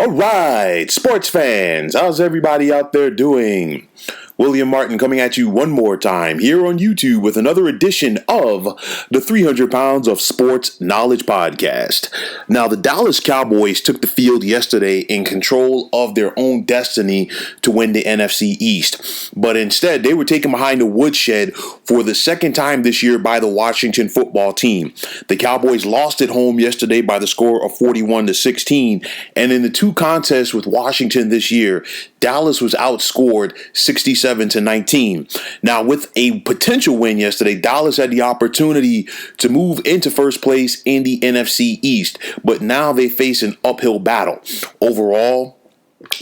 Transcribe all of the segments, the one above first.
All right, sports fans, how's everybody out there doing? William Martin coming at you one more time here on YouTube with another edition of the 300 Pounds of Sports Knowledge Podcast. Now, the Dallas Cowboys took the field yesterday in control of their own destiny to win the NFC East. But instead, they were taken behind the woodshed for the second time this year by the Washington football team. The Cowboys lost at home yesterday by the score of 41-16. And in the two contests with Washington this year, Dallas was outscored 67-19. Now, with a potential win yesterday, Dallas had the opportunity to move into first place in the NFC East, but now they face an uphill battle. Overall,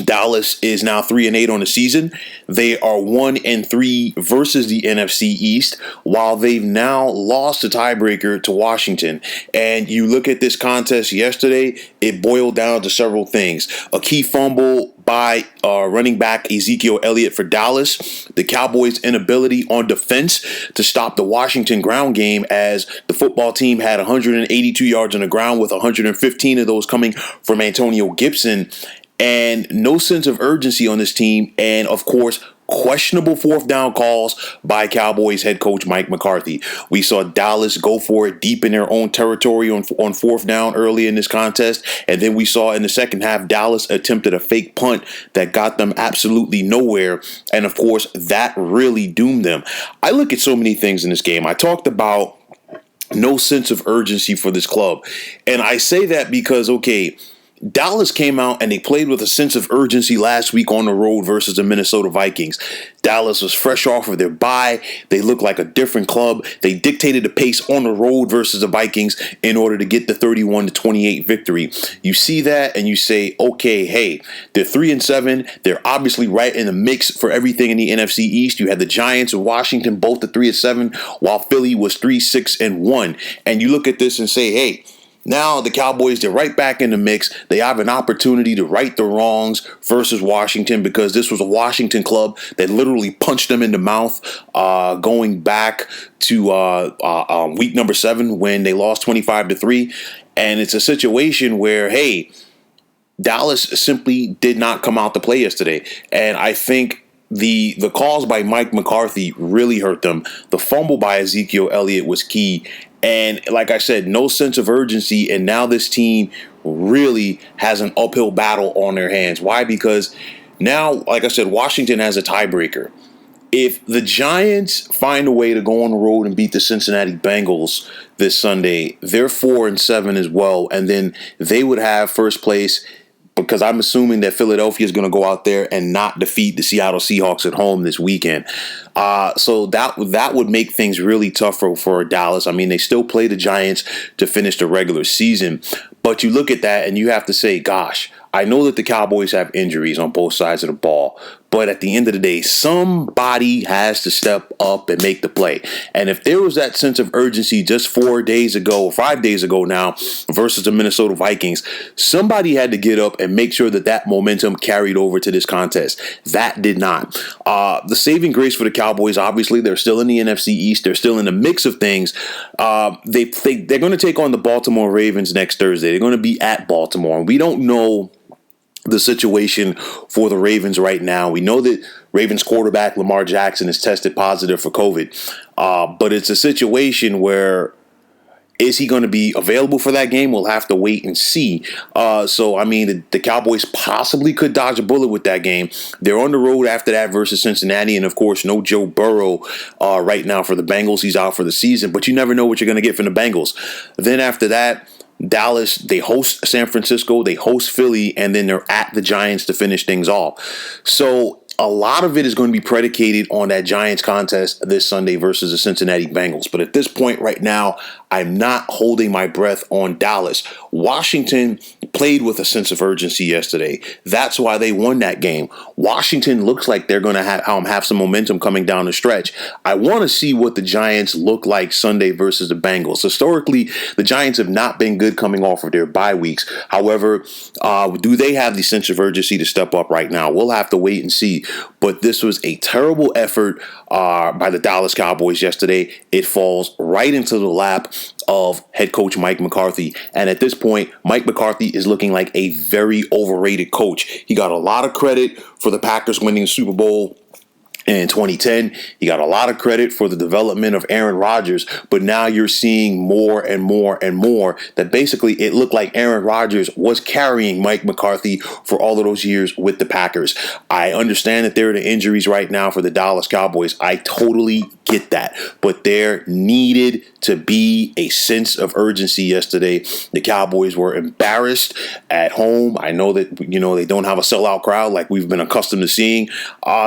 Dallas is now 3-8 on the season. They are 1-3 versus the NFC East, while they've now lost a tiebreaker to Washington. And you look at this contest yesterday, it boiled down to several things. A key fumble by running back Ezekiel Elliott for Dallas, the Cowboys' inability on defense to stop the Washington ground game, as the football team had 182 yards on the ground, with 115 of those coming from Antonio Gibson, and no sense of urgency on this team, and of course, questionable fourth down calls by Cowboys head coach Mike McCarthy. We saw Dallas go for it deep in their own territory on fourth down early in this contest, and then we saw in the second half Dallas attempted a fake punt that got them absolutely nowhere, and of course that really doomed them. I look at so many things in this game. I talked about no sense of urgency for this club, and I say that because, okay, Dallas came out and they played with a sense of urgency last week on the road versus the Minnesota Vikings. Dallas was fresh off of their bye. They looked like a different club. They dictated the pace on the road versus the Vikings in order to get the 31-28 victory. You see that and you say, okay, hey, they're 3-7. They're obviously right in the mix for everything in the NFC East. You had the Giants and Washington both at 3-7, while Philly was 3-6-1. And you look at this and say, hey, now the Cowboys, they're right back in the mix. They have an opportunity to right the wrongs versus Washington, because this was a Washington club that literally punched them in the mouth going back to week number 7 when they lost 25-3. And it's a situation where, hey, Dallas simply did not come out to play yesterday. And I think the calls by Mike McCarthy really hurt them. The fumble by Ezekiel Elliott was key. And like I said, no sense of urgency. And now this team really has an uphill battle on their hands. Why? Because now, like I said, Washington has a tiebreaker. If the Giants find a way to go on the road and beat the Cincinnati Bengals this Sunday, they're 4-7 as well. And then they would have first place, because I'm assuming that Philadelphia is going to go out there and not defeat the Seattle Seahawks at home this weekend. So that would make things really tough for Dallas. I mean, they still play the Giants to finish the regular season. But you look at that and you have to say, gosh, I know that the Cowboys have injuries on both sides of the ball, but at the end of the day, somebody has to step up and make the play. And if there was that sense of urgency just 4 days ago, or 5 days ago now, versus the Minnesota Vikings, somebody had to get up and make sure that that momentum carried over to this contest. That did not. The saving grace for the Cowboys, obviously, they're still in the NFC East. They're still in the mix of things. They're going to take on the Baltimore Ravens next Thursday. They're going to be at Baltimore. And we don't know the situation for the Ravens right now. We know that Ravens quarterback Lamar Jackson is tested positive for COVID, but it's a situation where, is he going to be available for that game? We'll have to wait and see. So, I mean, the Cowboys possibly could dodge a bullet with that game. They're on the road after that versus Cincinnati, and of course, no Joe Burrow right now for the Bengals. He's out for the season, but you never know what you're going to get from the Bengals. Then after that, Dallas, they host San Francisco, they host Philly, and then they're at the Giants to finish things off. So a lot of it is going to be predicated on that Giants contest this Sunday versus the Cincinnati Bengals. But at this point right now, I'm not holding my breath on Dallas. Washington played with a sense of urgency yesterday. That's why they won that game. Washington looks like they're going to have some momentum coming down the stretch. I want to see what the Giants look like Sunday versus the Bengals. Historically, the Giants have not been good coming off of their bye weeks. However, do they have the sense of urgency to step up right now? We'll have to wait and see. But this was a terrible effort by the Dallas Cowboys yesterday. It falls right into the lap of head coach Mike McCarthy. And at this point, Mike McCarthy is looking like a very overrated coach. He got a lot of credit for the Packers winning the Super Bowl in 2010. He got a lot of credit for the development of Aaron Rodgers, but now you're seeing more and more and more that basically it looked like Aaron Rodgers was carrying Mike McCarthy for all of those years with the Packers. I understand that there are the injuries right now for the Dallas Cowboys. I totally get that, but there needed to be a sense of urgency yesterday. The Cowboys were embarrassed at home. I know that, they don't have a sellout crowd like we've been accustomed to seeing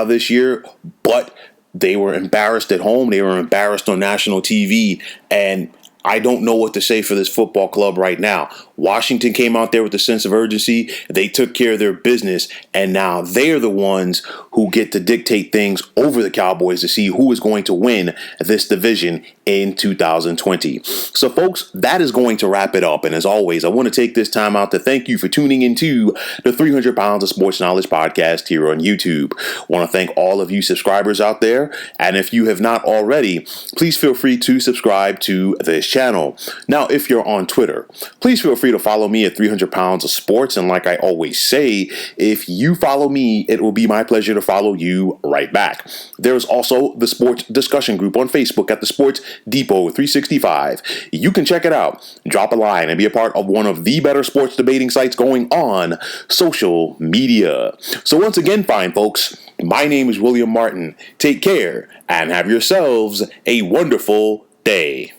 this year, but they were embarrassed at home. They were embarrassed on national TV, and I don't know what to say for this football club right now. Washington came out there with a sense of urgency. They took care of their business, and now they're the ones who get to dictate things over the Cowboys to see who is going to win this division in 2020. So, folks, that is going to wrap it up. And as always, I want to take this time out to thank you for tuning into the 300 Pounds of Sports Knowledge podcast here on YouTube. I want to thank all of you subscribers out there. And if you have not already, please feel free to subscribe to this channel. Now, if you're on Twitter, please feel free to follow me at 300 Pounds of Sports. And like I always say, if you follow me, it will be my pleasure to follow you right back. There's also the sports discussion group on Facebook at the Sports Depot 365. You can check it out, drop a line, and be a part of one of the better sports debating sites going on social media. So once again, fine folks, my name is William Martin. Take care and have yourselves a wonderful day.